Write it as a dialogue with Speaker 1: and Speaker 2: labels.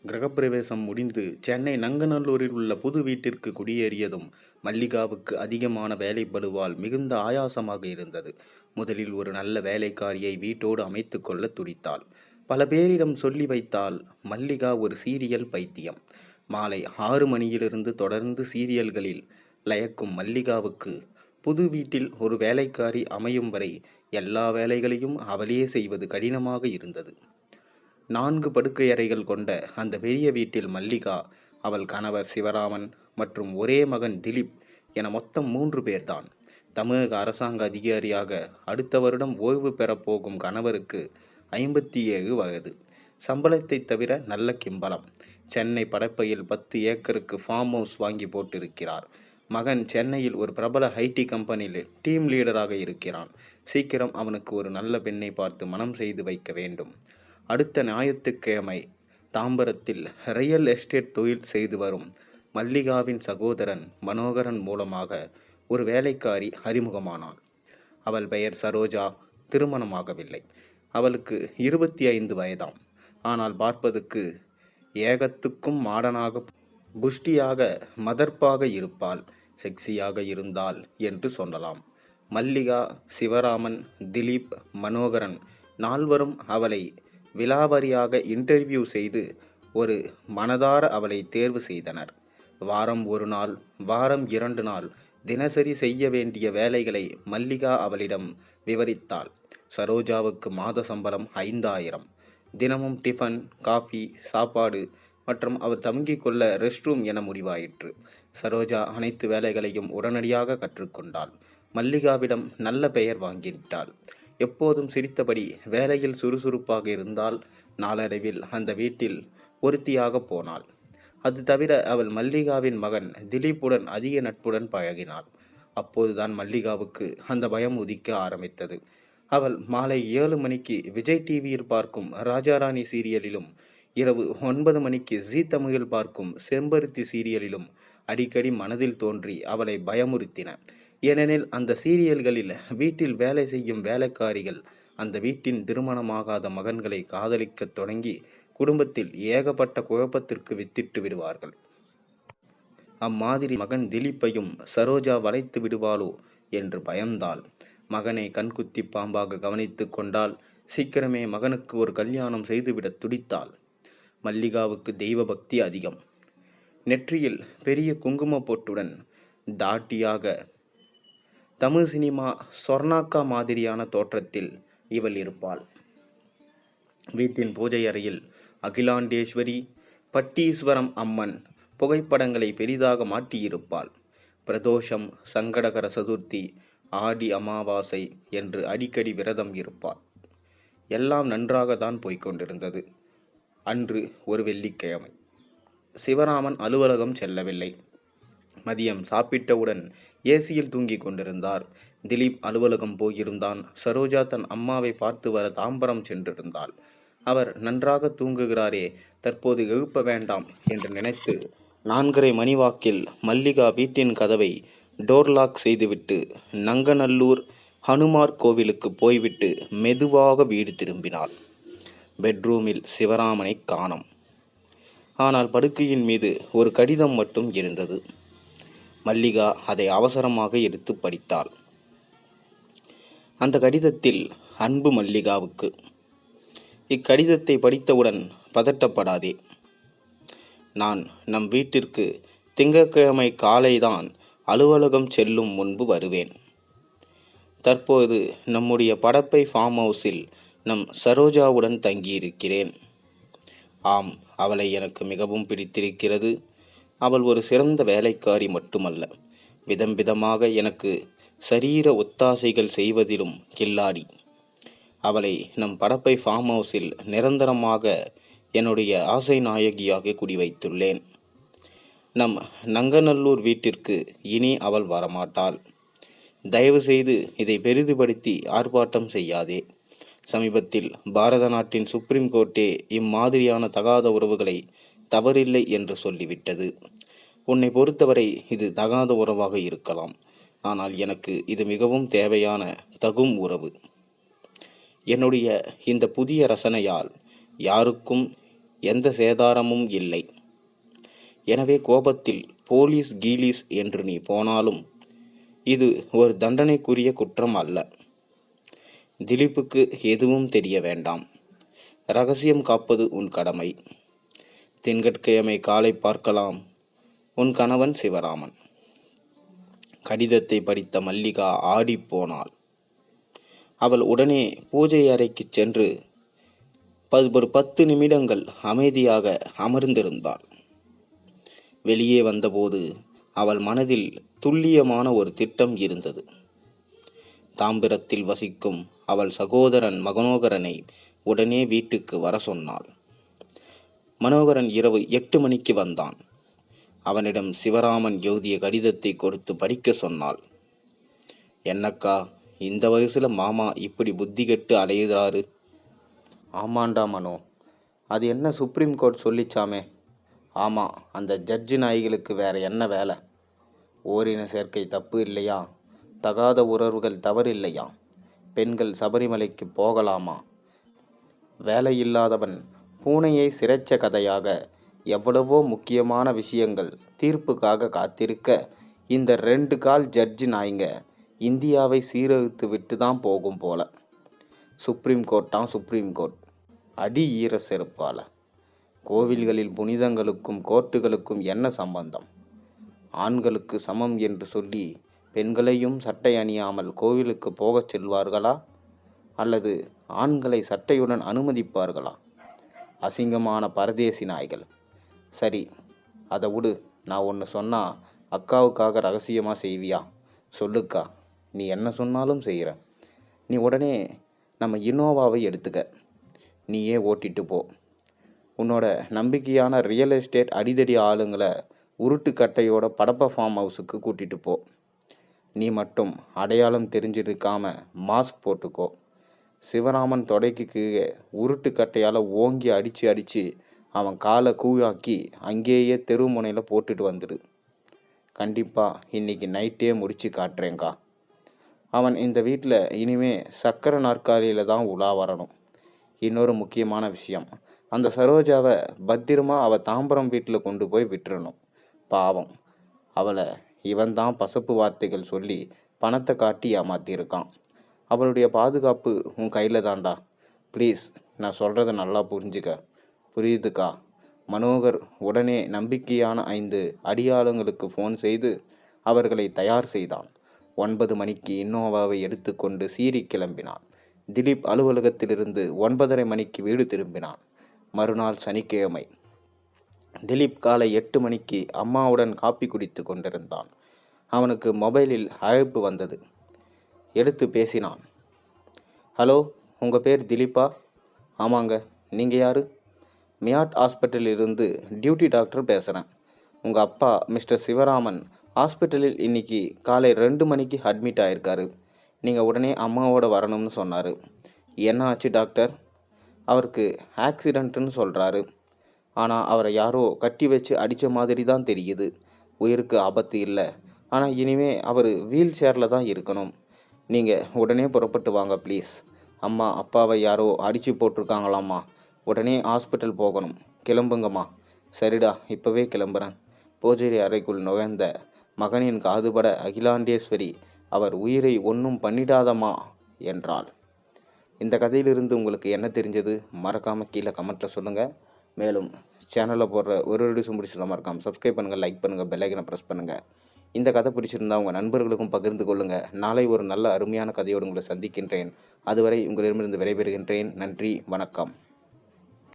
Speaker 1: கிரகப்பிரவேசம் முடிந்து சென்னை நங்கநல்லூரில் உள்ள புது வீட்டிற்கு குடியேறியதும் மல்லிகாவுக்கு அதிகமான வேலைப்பளுவால் மிகுந்த ஆயாசமாக இருந்தது. முதலில் ஒரு நல்ல வேலைக்காரியை வீட்டோடு அமைத்து கொள்ள துடித்தாள். பல பேரிடம் சொல்லி வைத்தால். மல்லிகா ஒரு சீரியல் பைத்தியம். மாலை 6 மணியிலிருந்து தொடர்ந்து சீரியல்களில் லயக்கும் மல்லிகாவுக்கு புது வீட்டில் ஒரு வேலைக்காரி அமையும் வரை எல்லா வேலைகளையும் அவளே செய்வது கடினமாக இருந்தது. 4 படுக்கையறைகள் கொண்ட அந்த பெரிய வீட்டில் மல்லிகா, அவள் கணவர் சிவராமன் மற்றும் ஒரே மகன் திலீப் என மொத்தம் 3 பேர்தான். தமிழக அரசாங்க அதிகாரியாக அடுத்த வருடம் ஓய்வு பெறப்போகும் கணவருக்கு 57 வயது. சம்பளத்தை தவிர நல்ல கிம்பளம். சென்னை படப்பையில் 10 ஏக்கருக்கு ஃபார்ம் ஹவுஸ் வாங்கி போட்டிருக்கிறார். மகன் சென்னையில் ஒரு பிரபல ஐடி கம்பெனியில் டீம் லீடராக இருக்கிறான். சீக்கிரம் அவனுக்கு ஒரு நல்ல பெண்ணை பார்த்து மனம் செய்து வைக்க வேண்டும். அடுத்த ஞாயிற்றுக்கிழமை தாம்பரத்தில் ரியல் எஸ்டேட் தொழில் செய்து வரும் மல்லிகாவின் சகோதரன் மனோகரன் மூலமாக ஒரு வேலைக்காரி அறிமுகமானாள். அவள் பெயர் சரோஜா. திருமணமாகவில்லை. அவளுக்கு 25 வயதாம். ஆனால் பார்ப்பதற்கு ஏகத்துக்கும் மாடனாக, புஷ்டியாக, மதர்ப்பாக இருப்பாள். செக்ஸியாக இருந்தாள் என்று சொல்லலாம். மல்லிகா, சிவராமன், திலீப், மனோகரன் 4வரும் அவளை விலாவரியாக இன்டர்வியூ செய்து ஒரு மனதார அவளை தேர்வு செய்தனர். வாரம் 1 நாள், வாரம் 2 நாள் தினசரி செய்ய வேண்டிய வேலைகளை மல்லிகா அவளிடம் விவரித்தாள். சரோஜாவுக்கு மாத சம்பளம் 5000. தினமும் டிஃபன், காஃபி, சாப்பாடு மற்றும் அவர் தங்கிக் கொள்ள ரெஸ்ட் ரூம் என முடிவாயிற்று. சரோஜா அனைத்து வேலைகளையும் உடனடியாக கற்றுக்கொண்டாள். மல்லிகாவிடம் நல்ல பெயர் வாங்கிவிட்டாள். எப்போதும் சிரித்தபடி வேலையில் சுறுசுறுப்பாக இருந்தால் நாளடைவில் அந்த வீட்டில் ஒருத்தியாக போனாள். அது தவிர அவள் மல்லிகாவின் மகன் திலீப்புடன் அதிக நட்புடன் பழகினாள். அப்போதுதான் மல்லிகாவுக்கு அந்த பயம் உதிக்க ஆரம்பித்தது. அவள் மாலை 7 மணிக்கு விஜய் டிவியில் பார்க்கும் ராஜாராணி சீரியலிலும், இரவு 9 மணிக்கு ஜீ தமிழில் பார்க்கும் செம்பருத்தி சீரியலிலும் அடிக்கடி மனதில் தோன்றி அவளை பயமுறுத்தின. ஏனெனில் அந்த சீரியல்களில் வீட்டில் வேலை செய்யும் வேலைக்காரிகள் அந்த வீட்டின் திருமணமாகாத மகன்களை காதலிக்கத் தொடங்கி குடும்பத்தில் ஏகப்பட்ட குழப்பத்திற்கு வித்திட்டு விடுவார்கள். அம்மாதிரி மகன் திலீப்பையும் சரோஜா வளைத்து விடுவாளோ என்று பயந்தாள். மகனை கண்குத்தி பாம்பாக கவனித்து கொண்டால் சீக்கிரமே மகனுக்கு ஒரு கல்யாணம் செய்துவிட துடித்தாள். மல்லிகாவுக்கு தெய்வ பக்தி அதிகம். நெற்றியில் பெரிய குங்கும பொட்டுடன் தாட்டியாக தமிழ் சினிமா சொர்ணாக்கா மாதிரியான தோற்றத்தில் இவள் இருப்பாள். வீட்டின் பூஜை அறையில் அகிலாண்டேஸ்வரி, பட்டீஸ்வரம் அம்மன் புகைப்படங்களை பெரிதாக மாட்டியிருப்பாள். பிரதோஷம், சங்கடகர சதுர்த்தி, ஆடி அமாவாசை என்று அடிக்கடி விரதம் இருப்பாள். எல்லாம் நன்றாக தான் போய்கொண்டிருந்தது. அன்று ஒரு வெள்ளிக்கிழமை. சிவராமன் அலுவலகம் செல்லவில்லை. மதியம் சாப்பிட்டவுடன் ஏசியில் தூங்கி கொண்டிருந்தார். திலீப் அலுவலகம் போயிருந்தான். சரோஜா தன் அம்மாவை பார்த்து வர தாம்பரம் சென்றிருந்தாள். அவர் நன்றாக தூங்குகிறாரே, தற்போது எழுப்ப வேண்டாம் என்று நினைத்து 4:30 மணி வாக்கில் மல்லிகா வீட்டின் கதவை டோர்லாக் செய்துவிட்டு நங்கநல்லூர் ஹனுமார் கோவிலுக்கு போய்விட்டு மெதுவாக வீடு திரும்பினாள். பெட்ரூமில் சிவராமனை காணோம். ஆனால் படுக்கையின் மீது ஒரு கடிதம் மட்டும் இருந்தது. மல்லிகா அதை அவசரமாக எடுத்து படித்தாள். அந்த கடிதத்தில் அன்பு மல்லிகாவுக்கு. இக்கடிதத்தை படித்தவுடன் பதட்டப்படாதே. நான் நம் வீட்டிற்கு திங்கட்கிழமை காலைதான் அலுவலகம் செல்லும் முன்பு வருவேன். தற்போது நம்முடைய படப்பை ஃபார்ம் ஹவுஸில் நம் சரோஜாவுடன் தங்கியிருக்கிறேன். ஆம், அவளை எனக்கு மிகவும் பிடித்திருக்கிறது. அவள் ஒரு சிறந்த வேலைக்காரி மட்டுமல்ல, விதம் விதமாக எனக்கு சரீர ஒத்தாசைகள் செய்வதிலும் கில்லாடி. அவளை நம் படப்பை ஃபார்ம் ஹவுஸில் நிரந்தரமாக என்னுடைய ஆசை நாயகியாக குடிவைத்துள்ளேன். நம் நங்கநல்லூர் வீட்டிற்கு இனி அவள் வரமாட்டாள். தயவு செய்து இதை பெரிதுபடுத்தி ஆர்ப்பாட்டம் செய்யாதே. சமீபத்தில் பாரத நாட்டின் சுப்ரீம் கோர்ட்டே இம்மாதிரியான தகாத உறவுகளை தவறில்லை என்று சொல்லிவிட்டது. உன்னை பொறுத்தவரை இது தகாத உறவாக இருக்கலாம். ஆனால் எனக்கு இது மிகவும் தேவையான தகும் உறவு. என்னுடைய இந்த புதிய ரசனையால் யாருக்கும் எந்த சேதாரமும் இல்லை. எனவே கோபத்தில் போலீஸ் கீலீஸ் என்று நீ போனாலும் இது ஒரு தண்டனைக்குரிய குற்றம் அல்ல. திலீப்புக்கு எதுவும் தெரிய வேண்டாம். ரகசியம் காப்பது உன் கடமை. திங்கட்கிழமை காலை பார்க்கலாம். உன் கணவன் சிவராமன். கடிதத்தை படித்த மல்லிகா ஆடிப்போனாள். அவள் உடனே பூஜை அறைக்கு சென்று ஒரு 10 நிமிடங்கள் அமைதியாக அமர்ந்திருந்தாள். வெளியே வந்தபோது அவள் மனதில் துல்லியமான ஒரு திட்டம் இருந்தது. தாம்பரத்தில் வசிக்கும் அவள் சகோதரன் மனோகரனை உடனே வீட்டுக்கு வர சொன்னாள். மனோகரன் இரவு 8 மணிக்கு வந்தான். அவனிடம் சிவராமன் எழுதிய கடிதத்தை கொடுத்து படிக்க சொன்னாள். என்னக்கா, இந்த வயசுல மாமா இப்படி புத்தி கெட்டு அலையுறாரு? ஆமாண்டா மனோ, அது என்ன சுப்ரீம் கோர்ட் சொல்லிச்சாமே. ஆமாம், அந்த ஜட்ஜி நாய்களுக்கு வேற என்ன வேலை? ஓரின சேர்க்கை தப்பு இல்லையா? தகாத உறவுகள் தவறு இல்லையா? பெண்கள் சபரிமலைக்கு போகலாமா? வேலையில்லாதவன் பூனையை சிறைச்ச கதையாக எவ்வளவோ முக்கியமான விஷயங்கள் தீர்ப்புக்காக காத்திருக்க, இந்த 2 கால் ஜட்ஜி நாய்ங்க இந்தியாவை சீரழித்து விட்டு தான் போகும் போல. சுப்ரீம் கோர்ட்டாம் சுப்ரீம் கோர்ட். அடி ஈர செருப்பால. கோவில்களில் புனிதங்களுக்கும் கோர்ட்டுகளுக்கும் என்ன சம்பந்தம்? ஆண்களுக்கு சமம் என்று சொல்லி பெண்களையும் சட்டை அணியாமல் கோவிலுக்கு போகச் செல்வார்களா? அல்லது ஆண்களை சட்டையுடன் அனுமதிப்பார்களா? அசிங்கமான பரதேசி நாய்கள். சரி, அதை விடு. நான் ஒன்று சொன்னால் அக்காவுக்காக ரகசியமாக செய்வியா? சொல்லுக்கா, நீ என்ன சொன்னாலும் செய்கிற. நீ உடனே நம்ம இனோவாவை எடுத்துக்க. நீயே ஓட்டிட்டு போ. உன்னோட நம்பிக்கையான ரியல் எஸ்டேட் அடிதடி ஆளுங்களை உருட்டுக்கட்டையோட படப்ப ஃபார்ம் ஹவுஸுக்கு கூட்டிகிட்டு போ. நீ மட்டும் அடையாளம் தெரிஞ்சிருக்காம மாஸ்க் போட்டுக்கோ. சிவராமன் தொடைக்கு கீழே உருட்டுக்கட்டையால் ஓங்கி அடித்து அவன் காலை கூழாக்கி அங்கேயே தெரு முனையில் போட்டுட்டு வந்துடு. கண்டிப்பாக இன்னைக்கு நைட்டே முடிச்சு காட்டுறேங்க்கா. அவன் இந்த வீட்டில் இனிமே சக்கரை நாற்காலியில் தான் உலா வரணும். இன்னொரு முக்கியமான விஷயம், அந்த சரோஜாவை பத்திரமா அவள் தாம்பரம் வீட்டில் கொண்டு போய் விட்டுறணும். பாவம், அவளை இவன் தான் பசப்பு வார்த்தைகள் சொல்லி பணத்தை காட்டி ஏமாத்தியிருக்கான். அவளுடைய பாதுகாப்பு உன் கையில் தான்டா. ப்ளீஸ், நான் சொல்கிறத நல்லா புரிஞ்சுக்க. புரியுதுக்கா? மனோகர் உடனே நம்பிக்கையான 5 அடியாளங்களுக்கு ஃபோன் செய்து அவர்களை தயார் செய்தான். 9 மணிக்கு இன்னோவாவை எடுத்துக்கொண்டு சீறி கிளம்பினான். திலீப் அலுவலகத்திலிருந்து 9:30 மணிக்கு வீடு திரும்பினான். மறுநாள் சனிக்கிழமை. திலீப் காலை 8 மணிக்கு அம்மாவுடன் காப்பி குடித்து கொண்டிருந்தான். அவனுக்கு மொபைலில் அழைப்பு வந்தது. எடுத்து பேசினான். ஹலோ, உங்கள் பேர் திலீப்பா? ஆமாங்க. நீங்கள் யார்? மியாட் ஹாஸ்பிட்டலிலிருந்து டியூட்டி டாக்டர் பேசுகிறேன். உங்கள் அப்பா மிஸ்டர் சிவராமன் ஹாஸ்பிட்டலில் இன்னைக்கு காலை 2 மணிக்கு அட்மிட் ஆகிருக்காரு. நீங்கள் உடனே அம்மாவோட வரணும்னு சொன்னார். என்ன ஆச்சு டாக்டர்? அவருக்கு ஆக்சிடெண்ட்டுன்னு சொல்கிறாரு. ஆனால் அவரை யாரோ கட்டி வச்சு அடித்த மாதிரி தான் தெரியுது. உயிருக்கு ஆபத்து இல்லை. ஆனால் இனிமே அவர் வீல் சேரில் தான் இருக்கணும். நீங்கள் உடனே புறப்பட்டு வாங்க ப்ளீஸ். அம்மா அப்பாவை யாரோ அடித்து போட்டிருக்காங்களாம்மா. உடனே ஹாஸ்பிட்டல் போகணும். கிளம்புங்கம்மா. சரிடா, இப்போவே கிளம்புறேன். பூஜை அறைக்குள் நுழைந்த மகனின் காதுபட அகிலாண்டேஸ்வரி அவர் உயிரை ஒன்றும் பண்ணிடாதம்மா என்றாள். இந்த கதையிலிருந்து உங்களுக்கு என்ன தெரிஞ்சது? மறக்காமல் கீழே கமெண்ட்டில் சொல்லுங்கள். மேலும் சேனலில் போடுற ஒரு வீடியோஸும் பிடிச்சிருந்தா மறக்காமல் சப்ஸ்கிரைப் பண்ணுங்கள், லைக் பண்ணுங்கள், பெல் ஐக்கனை ப்ரெஸ் பண்ணுங்கள். இந்த கதை பிடிச்சிருந்தா உங்கள் நண்பர்களுக்கும் பகிர்ந்து கொள்ளுங்கள். நாளை ஒரு நல்ல அருமையான கதையோடு உங்களை சந்திக்கின்றேன். அதுவரை உங்களிடமிருந்து விடைபெறுகின்றேன். நன்றி, வணக்கம்.